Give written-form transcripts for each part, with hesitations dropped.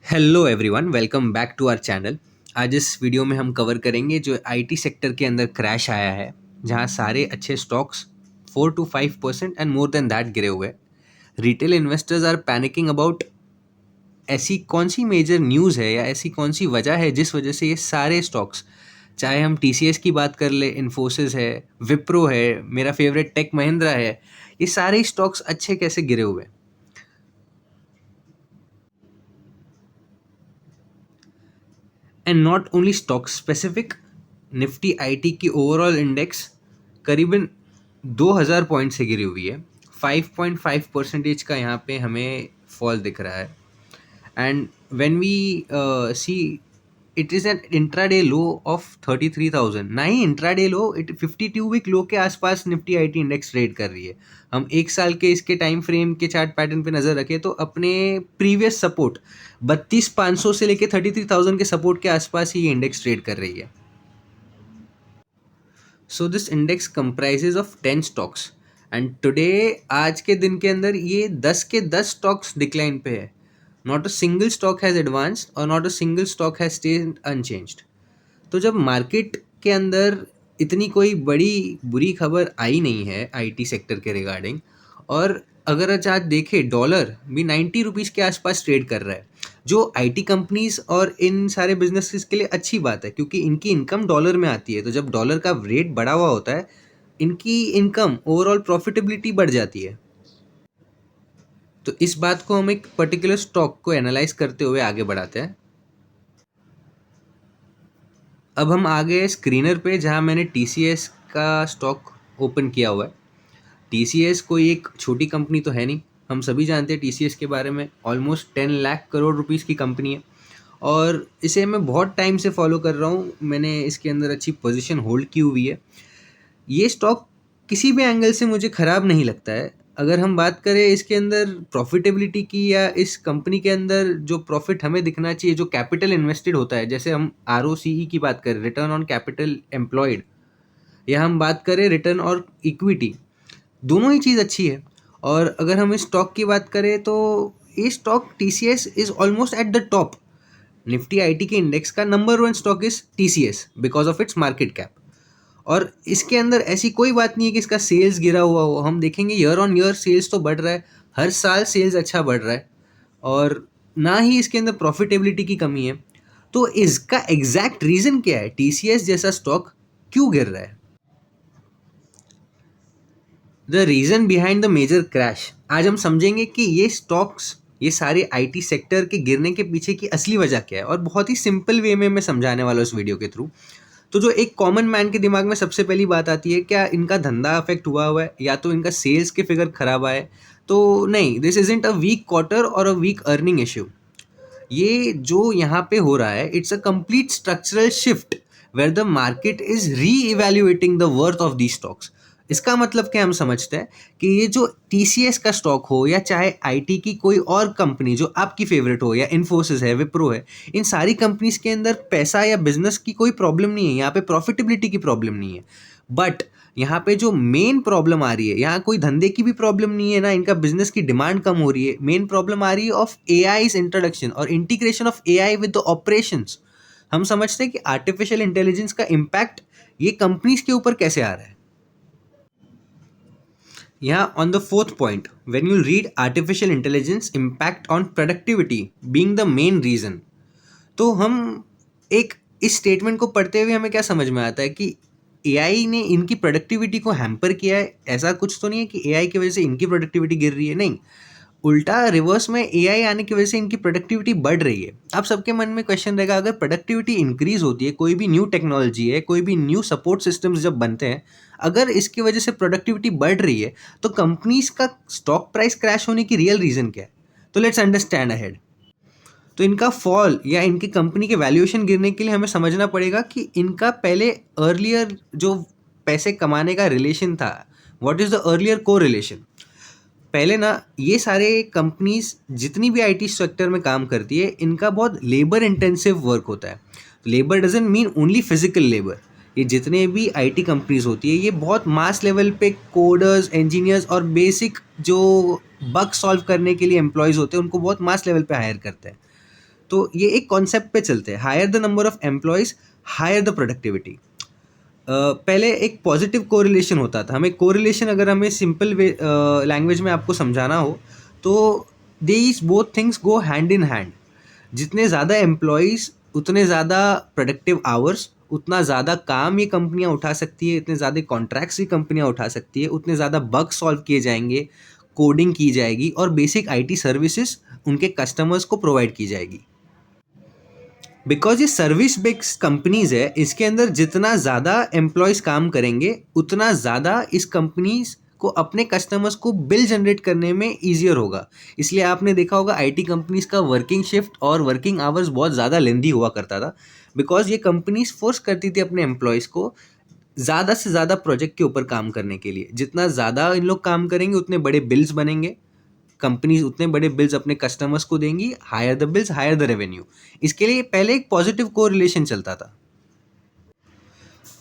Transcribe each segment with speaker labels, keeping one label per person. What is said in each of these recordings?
Speaker 1: Hello everyone, welcome back to our channel. आज इस video में हम कवर करेंगे जो आईटी सेक्टर के अंदर क्रैश आया है, जहां सारे अच्छे stocks 4 to 5% and more than that गिरे हुए। Retail investors are panicking about ऐसी कौन सी मेजर न्यूज़ है या ऐसी कौन सी वजह है जिस वजह से ये सारे स्टॉक्स, चाहे हम टीसीएस की बात कर ले, इन्फोसिस है, विप्रो है, मेरा फेवरेट टेक महिंद्रा है, ये सारे स्टॉक्स अच्छे कैसे गिरे हुए। And not only stock specific, Nifty IT की ओवरऑल इंडेक्स करीबन 2000 पॉइंट से गिरी हुई है। 5.5% का यहाँ पे हमें फॉल दिख रहा है। And when we see, it is an intraday low of 33,000, ना ही intraday low, it 52 week low के आसपास निफ्टी आईटी इंडेक्स ट्रेड कर रही है। हम एक साल के इसके टाइम फ्रेम के चार्ट पैटर्न पे नज़र रखें तो अपने प्रीवियस सपोर्ट 32,500 से लेके 33,000 के सपोर्ट के आसपास ही ये इंडेक्स ट्रेड कर रही है। So this index comprises of 10 stocks and today, आज के दिन के अंदर ये 10 के 10 स्टॉक्स डिक्लाइन पे है। Not a single stock has advanced और not a single stock has stayed unchanged. तो जब मार्केट के अंदर इतनी कोई बड़ी बुरी खबर आई नहीं है आईटी सेक्टर के रिगार्डिंग, और अगर आज देखें डॉलर भी 90 रुपीज़ के आसपास ट्रेड कर रहा है, जो आईटी कंपनीज और इन सारे बिजनेसेस के लिए अच्छी बात है क्योंकि इनकी इनकम डॉलर में आती है। तो जब डॉलर का रेट बढ़ा हुआ होता है, इनकी इनकम ओवरऑल प्रॉफिटेबिलिटी बढ़ जाती है। तो इस बात को हम एक पर्टिकुलर स्टॉक को एनालाइज करते हुए आगे बढ़ाते हैं। अब हम आ गए स्क्रीनर पे, जहाँ मैंने टीसीएस का स्टॉक ओपन किया हुआ है। टीसीएस कोई एक छोटी कंपनी तो है नहीं, हम सभी जानते हैं टीसीएस के बारे में। ऑलमोस्ट 10 लाख करोड़ रुपीज़ की कंपनी है और इसे मैं बहुत टाइम से फॉलो कर रहा हूँ। मैंने इसके अंदर अच्छी पोजीशन होल्ड की हुई है। ये स्टॉक किसी भी एंगल से मुझे ख़राब नहीं लगता है। अगर हम बात करें इसके अंदर प्रॉफिटेबिलिटी की, या इस कंपनी के अंदर जो प्रॉफिट हमें दिखना चाहिए, जो कैपिटल इन्वेस्टेड होता है, जैसे हम आरओसीई की बात करें, रिटर्न ऑन कैपिटल एम्प्लॉयड, या हम बात करें रिटर्न और इक्विटी, दोनों ही चीज़ अच्छी है। और अगर हम इस स्टॉक की बात करें तो ये stock TCS is almost at the top. Nifty IT के इंडेक्स का number 1 stock is TCS because of its market cap. और इसके अंदर ऐसी कोई बात नहीं है कि इसका सेल्स गिरा हुआ हो। हम देखेंगे ईयर ऑन ईयर सेल्स तो बढ़ रहा है, हर साल सेल्स अच्छा बढ़ रहा है, और ना ही इसके अंदर प्रॉफिटेबिलिटी की कमी है। तो इसका एग्जैक्ट रीज़न क्या है, टीसीएस जैसा स्टॉक क्यों गिर रहा है? The reason behind the major crash, आज हम समझेंगे कि ये स्टॉक्स, ये सारे आईटी सेक्टर के गिरने के पीछे की असली वजह क्या है, और बहुत ही सिंपल वे में मैं समझाने वाला हूँ इस वीडियो के थ्रू। तो जो एक कॉमन मैन के दिमाग में सबसे पहली बात आती है, क्या इनका धंधा अफेक्ट हुआ है या तो इनका सेल्स के फिगर खराब आए? तो नहीं, this isn't a weak quarter और अ वीक अर्निंग इश्यू। ये जो यहाँ पे हो रहा है, it's a complete structural shift where the market is reevaluating the worth of the stocks. इसका मतलब क्या हम समझते हैं कि ये जो टीसीएस का स्टॉक हो, या चाहे आईटी की कोई और कंपनी जो आपकी फेवरेट हो, या इन्फोसिस है, विप्रो है, इन सारी कंपनीज के अंदर पैसा या बिजनेस की कोई प्रॉब्लम नहीं है, यहाँ पे प्रॉफिटेबिलिटी की प्रॉब्लम नहीं है। बट यहाँ पे जो मेन प्रॉब्लम आ रही है, यहाँ कोई धंधे की भी प्रॉब्लम नहीं है, ना इनका बिजनेस की डिमांड कम हो रही है। मेन प्रॉब्लम आ रही है ऑफ एआई इंट्रोडक्शन और integration of AI with the operations. हम समझते हैं कि आर्टिफिशियल इंटेलिजेंस का इम्पैक्ट ये कंपनीज के ऊपर कैसे आ रहा है। यहाँ on the fourth point, when you read artificial intelligence impact on productivity being the main reason, तो हम एक इस स्टेटमेंट को पढ़ते हुए हमें क्या समझ में आता है कि एआई ने इनकी प्रोडक्टिविटी को हैम्पर किया है। ऐसा कुछ तो नहीं है कि एआई की वजह से इनकी प्रोडक्टिविटी गिर रही है, नहीं, उल्टा रिवर्स में एआई आने की वजह से इनकी प्रोडक्टिविटी बढ़ रही है। अब सबके मन में क्वेश्चन रहेगा, अगर प्रोडक्टिविटी इंक्रीज होती है, कोई भी न्यू टेक्नोलॉजी है, कोई भी न्यू सपोर्ट सिस्टम्स जब बनते हैं, अगर इसकी वजह से प्रोडक्टिविटी बढ़ रही है, तो कंपनीज का स्टॉक प्राइस क्रैश होने की रियल रीज़न क्या है? तो लेट्स अंडरस्टैंड अहेड। तो इनका फॉल या इनकी कंपनी के वैल्यूएशन गिरने के लिए हमें समझना पड़ेगा कि इनका पहले अर्लियर जो पैसे कमाने का रिलेशन था, व्हाट इज़ द अर्लियर को रिलेशन। पहले ना, ये सारे कंपनीज जितनी भी आईटी सेक्टर में काम करती है, इनका बहुत लेबर इंटेंसिव वर्क होता है। Labour doesn't mean only physical labour. ये जितने भी आईटी कंपनीज होती है, ये बहुत मास लेवल पे कोडर्स, इंजीनियर्स और बेसिक जो बग सॉल्व करने के लिए एम्प्लॉयज़ होते हैं, उनको बहुत मास लेवल पे हायर करते हैं। तो ये एक कॉन्सेप्ट पे चलते हैं, higher the number of employees, higher the productivity. पहले एक पॉजिटिव कोरिलेशन होता था। हमें कोरिलेशन अगर हमें सिंपल वे लैंग्वेज में आपको समझाना हो तो these both things go hand in hand. जितने ज़्यादा एम्प्लॉयज़ उतने ज़्यादा प्रोडक्टिव आवर्स, उतना ज़्यादा काम ये कंपनियां उठा सकती है, इतने ज़्यादा कॉन्ट्रैक्ट्स ये कंपनियां उठा सकती है, उतने ज़्यादा बग सॉल्व किए जाएंगे, कोडिंग की जाएगी और बेसिक आईटी सर्विसेज उनके कस्टमर्स को प्रोवाइड की जाएगी। बिकॉज ये सर्विस बेस्ड कंपनीज है, इसके अंदर जितना ज़्यादा एम्प्लॉयज़ काम करेंगे उतना ज़्यादा इस कंपनीज को अपने कस्टमर्स को बिल जनरेट करने में ईजियर होगा। इसलिए आपने देखा होगा आईटी कंपनीज का वर्किंग शिफ्ट और वर्किंग आवर्स बहुत ज़्यादा लेंदी हुआ करता था, बिकॉज ये कंपनीज फोर्स करती थी अपने एम्प्लॉयज़ को ज़्यादा से ज़्यादा प्रोजेक्ट के ऊपर काम करने के लिए। जितना ज़्यादा इन लोग काम करेंगे उतने बड़े बिल्स बनेंगे, कंपनीज उतने बड़े बिल्स अपने कस्टमर्स को देंगी, higher the bills higher the revenue. इसके लिए पहले एक पॉजिटिव कोरिलेशन चलता था।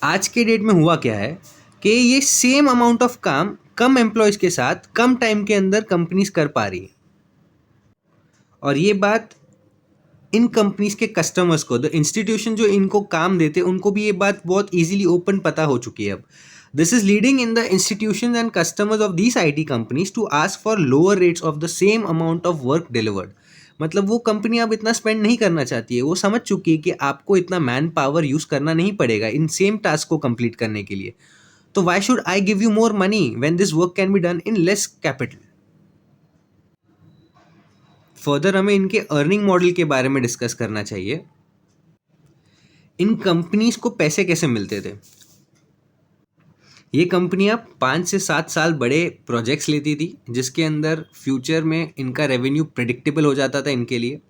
Speaker 1: आज के डेट में हुआ क्या है कि ये सेम अमाउंट ऑफ काम कम एम्प्लॉयज़ के साथ कम टाइम के अंदर कंपनीज कर पा रही है, और ये बात इन कंपनीज के कस्टमर्स को, द इंस्टीट्यूशन जो इनको काम देते हैं उनको भी ये बात बहुत इजीली ओपन पता हो चुकी है अब। This is leading in the institution and customers of these IT companies to ask for lower rates of the same amount of work delivered. मतलब वो कंपनी अब इतना स्पेंड नहीं करना चाहती है, वो समझ चुकी है कि आपको इतना मैन पावर यूज़ करना नहीं पड़ेगा इन सेम टास्क को कंप्लीट करने के लिए। तो why should I give you more money when this work can be done in less capital. Further हमें इनके अर्निंग मॉडल के बारे में डिस्कस करना चाहिए। इन कंपनीज को पैसे कैसे मिलते थे? ये कंपनियां 5 से 7 साल बड़े प्रोजेक्ट्स लेती थी, जिसके अंदर फ्यूचर में इनका रेवेन्यू प्रेडिक्टेबल हो जाता था इनके लिए।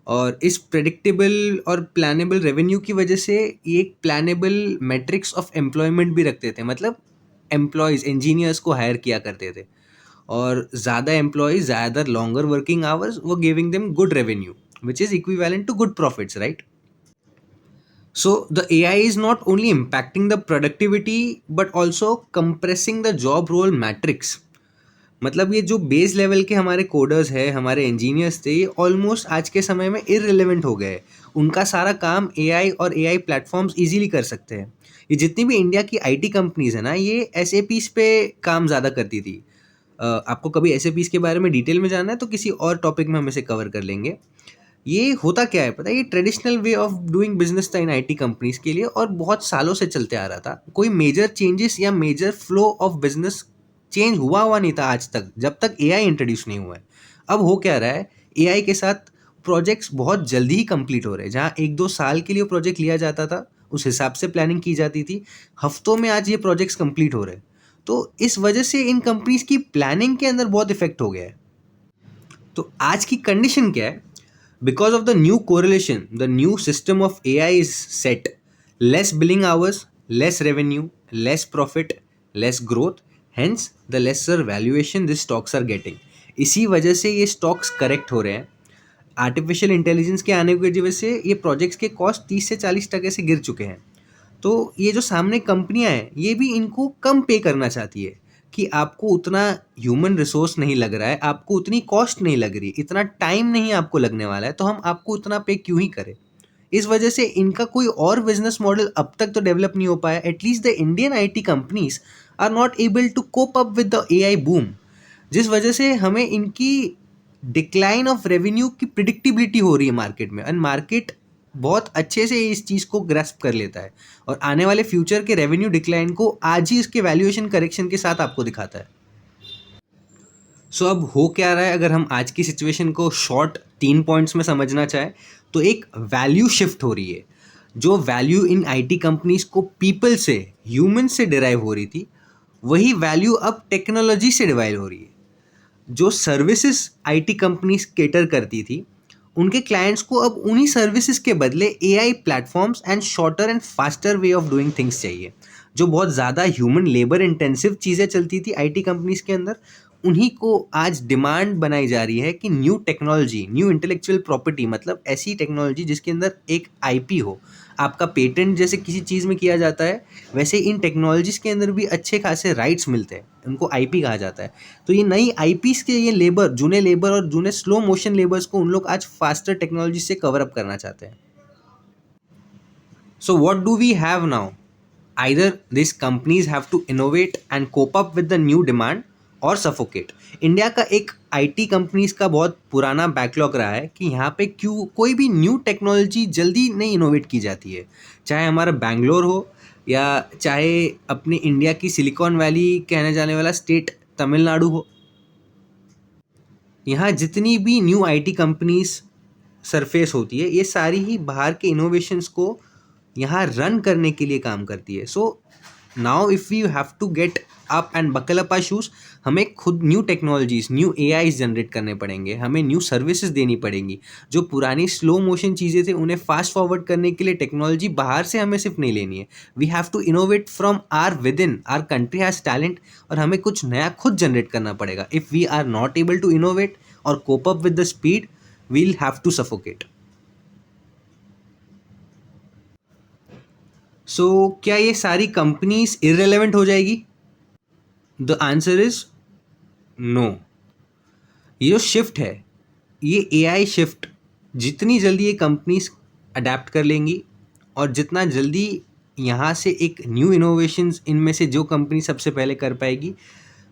Speaker 1: और इस प्रेडिक्टेबल और प्लानेबल रेवेन्यू की वजह से ये एक प्लानेबल मैट्रिक्स ऑफ एम्प्लॉयमेंट भी रखते थे। मतलब एम्प्लॉयज़, इंजीनियर्स को हायर किया करते थे, और ज़्यादा एम्प्लॉयज़, ज़्यादा लॉन्गर वर्किंग आवर्स, वो giving them good revenue which is equivalent to good profits, right? So the AI is not only impacting the productivity but also compressing the job role matrix। मतलब ये जो base level के हमारे coders है, हमारे engineers थे, ये almost आज के समय में इररिलेवेंट हो गए। उनका सारा काम एआई और एआई प्लेटफॉर्म्स इजीली कर सकते हैं। ये जितनी भी इंडिया की आईटी कंपनीज है ना, ये एसएपीस पे काम ज़्यादा करती थी। आपको कभी एसएपीस के बारे में डिटेल में जानना है तो किसी और टॉपिक में हम इसे कवर कर लेंगे। ये होता क्या है पता है, ये traditional way of doing business था इन आईटी कंपनीज के लिए, और बहुत सालों से चलते आ रहा था। कोई मेजर चेंजेस या major flow of business change हुआ नहीं था आज तक, जब तक एआई इंट्रोड्यूस नहीं हुआ है। अब हो क्या रहा है, एआई के साथ प्रोजेक्ट्स बहुत जल्दी ही कंप्लीट हो रहे हैं। जहाँ 1-2 साल के लिए प्रोजेक्ट लिया जाता था, उस हिसाब से प्लानिंग की जाती थी, हफ्तों में आज ये प्रोजेक्ट्स कंप्लीट हो रहे हैं। तो इस वजह से इन कंपनीज की प्लानिंग के अंदर बहुत इफेक्ट हो गया है। तो आज की कंडीशन क्या है? Because of the new correlation, the new system of AI is set. Less billing hours, less revenue, less profit, less growth. Hence, the lesser valuation these stocks are getting. इसी वजह से ये स्टॉक्स करेक्ट हो रहे हैं। Artificial intelligence के आने की वजह से ये प्रोजेक्ट्स के कॉस्ट 30 से 40% से गिर चुके हैं। तो ये जो सामने कंपनियां हैं, ये भी इनको कम पे करना चाहती है कि आपको उतना ह्यूमन रिसोर्स नहीं लग रहा है, आपको उतनी कॉस्ट नहीं लग रही, इतना टाइम नहीं आपको लगने वाला है, तो हम आपको उतना पे क्यों ही करें। इस वजह से इनका कोई और बिजनेस मॉडल अब तक तो डेवलप नहीं हो पाया। At least the Indian IT companies are not able to cope up with the AI boom, जिस वजह से हमें इनकी डिक्लाइन ऑफ रेवेन्यू की प्रिडिक्टिबिलिटी हो रही है मार्केट में। एंड मार्केट बहुत अच्छे से इस चीज़ को ग्रैस्प कर लेता है, और आने वाले फ्यूचर के रेवेन्यू डिक्लाइन को आज ही इसके वैल्यूएशन करेक्शन के साथ आपको दिखाता है। सो अब हो क्या रहा है, अगर हम आज की सिचुएशन को शॉर्ट 3 पॉइंट्स में समझना चाहें तो एक वैल्यू शिफ्ट हो रही है। जो वैल्यू इन आईटी कंपनीज को पीपल से, ह्यूमन से डिराइव हो रही थी, वही वैल्यू अब टेक्नोलॉजी से डिराइव हो रही है। जो सर्विसेज आईटी कंपनीज केटर करती थी, उनके क्लाइंट्स को अब उन्हीं सर्विसेज के बदले AI platforms and shorter and faster way of doing things चाहिए। जो बहुत ज़्यादा ह्यूमन लेबर इंटेंसिव चीज़ें चलती थी आईटी कंपनीज के अंदर, उन्हीं को आज डिमांड बनाई जा रही है कि new technology, new intellectual property, मतलब ऐसी टेक्नोलॉजी जिसके अंदर एक आईपी हो, आपका पेटेंट जैसे किसी चीज़ में किया जाता है, वैसे इन टेक्नोलॉजीज़ के अंदर भी अच्छे खासे राइट्स मिलते हैं, उनको आईपी कहा जाता है। तो ये नई आईपीज़ के ये जूने लेबर और जूने स्लो मोशन लेबर्स को उन लोग आज फास्टर टेक्नोलॉजी से कवर अप करना चाहते हैं। So what do we have now? Either these companies have to innovate and cope up with the new demand और सफोकेट। इंडिया का एक आईटी कंपनीज का बहुत पुराना बैकलॉग रहा है कि यहाँ पे क्यों कोई भी न्यू टेक्नोलॉजी जल्दी नहीं इनोवेट की जाती है, चाहे हमारा बैंगलोर हो या चाहे अपने इंडिया की सिलिकॉन वैली कहने जाने वाला स्टेट तमिलनाडु हो। यहाँ जितनी भी न्यू आईटी कंपनीज सरफेस होती है, ये सारी ही बाहर के इनोवेशंस को यहाँ रन करने के लिए काम करती है। So now if you have to get up and buckle up our shoes, हमें खुद new technologies, new AIs generate करने पड़ेंगे, हमें न्यू सर्विसेज देनी पड़ेंगी। जो पुरानी स्लो मोशन चीज़ें थे उन्हें फास्ट फॉरवर्ड करने के लिए टेक्नोलॉजी बाहर से हमें सिर्फ नहीं लेनी है, we have to innovate from our within. Our country has talent और हमें कुछ नया खुद जनरेट करना पड़ेगा। If we are not able to innovate और cope up with the speed, we'll have to suffocate. So क्या ये सारी कंपनीज इररेलेवेंट हो जाएगी? The answer is no. ये जो शिफ्ट है, ये एआई शिफ्ट, जितनी जल्दी ये कंपनीज अडेप्ट कर लेंगी और जितना जल्दी यहाँ से एक न्यू इनोवेशंस इनमें से जो कंपनी सबसे पहले कर पाएगी,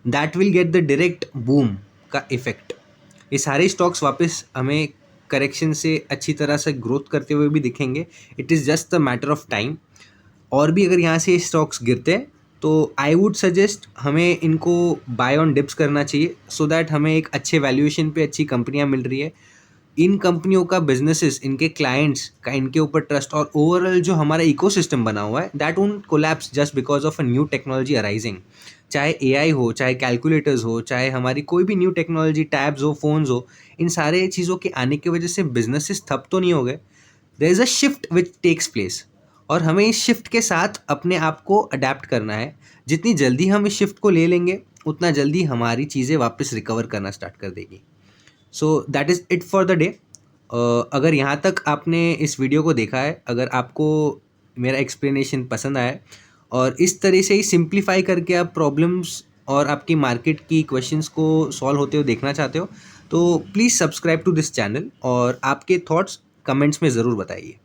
Speaker 1: that will get the direct boom का इफेक्ट। ये सारे स्टॉक्स वापस हमें करेक्शन से अच्छी तरह से ग्रोथ करते हुए भी दिखेंगे। It is just the matter of time. और भी अगर यहाँ से स्टॉक्स गिरते हैं तो आई वुड सजेस्ट हमें इनको बाय ऑन डिप्स करना चाहिए, सो दैट हमें एक अच्छे वैल्यूएशन पे अच्छी कंपनियाँ मिल रही है। इन कंपनियों का बिजनेसेस, इनके क्लाइंट्स का इनके ऊपर ट्रस्ट और ओवरऑल जो हमारा इकोसिस्टम बना हुआ है, that won't collapse just because of a new technology arising. चाहे एआई हो, चाहे कैलकुलेटर्स हो, चाहे हमारी कोई भी न्यू टेक्नोलॉजी, टैब्स हो, फोन्स हो, इन सारे चीज़ों के आने की वजह से बिजनेसेस ठप तो नहीं हो गए। There is a shift which takes place और हमें इस शिफ्ट के साथ अपने आप को अडेप्ट करना है। जितनी जल्दी हम इस शिफ्ट को ले लेंगे, उतना जल्दी हमारी चीज़ें वापस रिकवर करना स्टार्ट कर देगी। So that is it for the day. अगर यहाँ तक आपने इस वीडियो को देखा है, अगर आपको मेरा एक्सप्लेनेशन पसंद आया और इस तरह से ही सिंप्लीफाई करके आप प्रॉब्लम्स और आपकी मार्केट की क्वेश्चंस को सॉल्व होते हुए देखना चाहते हो, तो please subscribe to this channel और आपके थॉट्स कमेंट्स में ज़रूर बताइए।